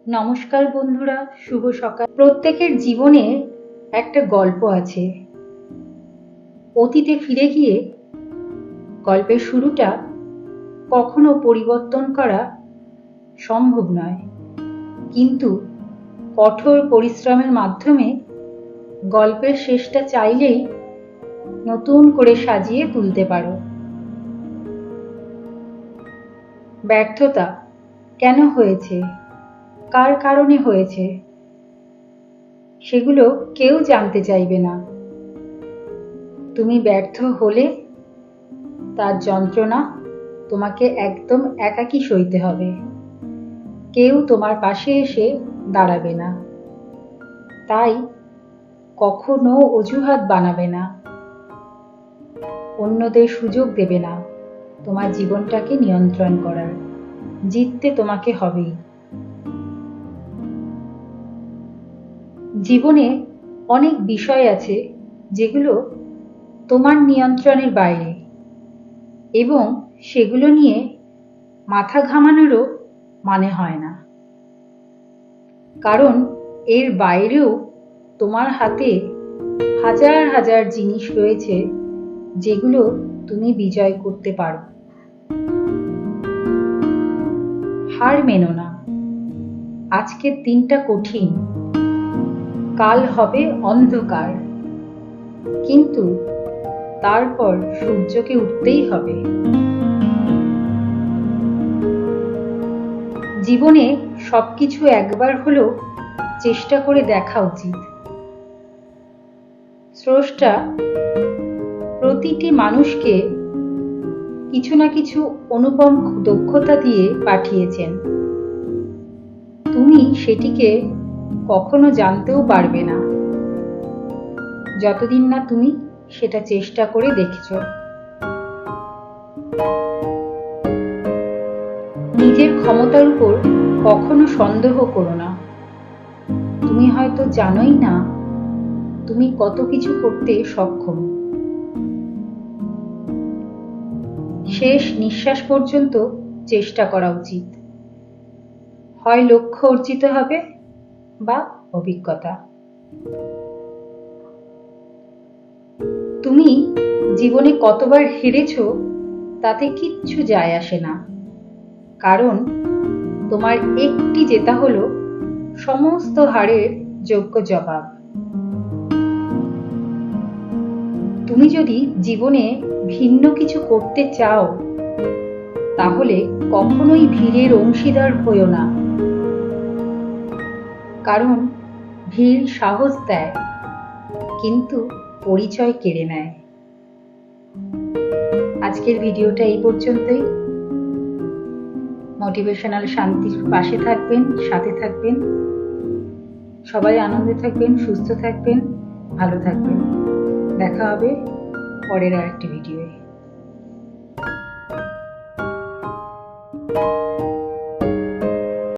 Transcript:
নমস্কার বন্ধুরা, শুভ সকাল। প্রত্যেকের জীবনে একটা গল্প আছে। অতীতে ফিরে গিয়ে গল্পের শুরুটা কখনো পরিবর্তন করা সম্ভব নয়, কিন্তু কঠোর পরিশ্রমের মাধ্যমে গল্পের শেষটা চাইলেই নতুন করে সাজিয়ে তুলতে পারো। ব্যর্থতা কেন হয়েছে, কার কারণে হয়েছে, সেগুলো কেউ জানতে চাইবে না। তুমি ব্যর্থ হলে তার যন্ত্রণা তোমাকে একদম একাকী সইতে হবে। কেউ তোমার পাশে এসে দাঁড়াবে না। তাই কখনো অজুহাত বানাবে না, অন্যদের সুযোগ দেবে না তোমার জীবনটাকে নিয়ন্ত্রণ করার। জিততে তোমাকে হবেই। জীবনে অনেক বিষয় আছে যেগুলো তোমার নিয়ন্ত্রণের বাইরে, এবং সেগুলো নিয়ে মাথা ঘামানোরও মানে হয় না, কারণ এর বাইরেও তোমার হাতে হাজার হাজার জিনিস রয়েছে যেগুলো তুমি বিজয় করতে পারো। হার মেনো না। আজকের দিনটা কঠিন, কাল হবে অন্ধকার, কিন্তু তারপর সূর্যকে উঠতেই হবে। জীবনে সবকিছু একবার হলেও চেষ্টা করে দেখা উচিত। স্রষ্টা প্রতিটি মানুষকে কিছু না কিছু অনুপম দক্ষতা দিয়ে পাঠিয়েছেন। তুমি সেটিকে কখনো জানতেও পারবে না যতদিন না তুমি সেটা চেষ্টা করে দেখেছ। নিজের ক্ষমতার উপর কখনো সন্দেহ করো না। তুমি হয়তো জানোই না তুমি কত কিছু করতে সক্ষম। শেষ নিঃশ্বাস পর্যন্ত চেষ্টা করা উচিত। হয় লক্ষ্য অর্জিত হবে বা অভিজ্ঞতা। তুমি জীবনে কতবার হেরেছো তাতে কিচ্ছু যায় আসে না, কারণ তোমার একটি জেতা হলো সমস্ত হারের যোগ্য জবাব। তুমি যদি জীবনে ভিন্ন কিছু করতে চাও, তাহলে কখনোই ভিড়ের অংশীদার হয়ো না, কারণ ভিড় সাহস দেয় কিন্তু পরিচয় কেড়ে নেয়। আজকের ভিডিওটা এই পর্যন্তই। মোটিভেশনাল শান্তির পাশে থাকবেন, সাথে থাকবেন। সবাই আনন্দে থাকবেন, সুস্থ থাকবেন, ভালো থাকবেন। দেখা হবে পরের আরেকটি ভিডিওয়ে।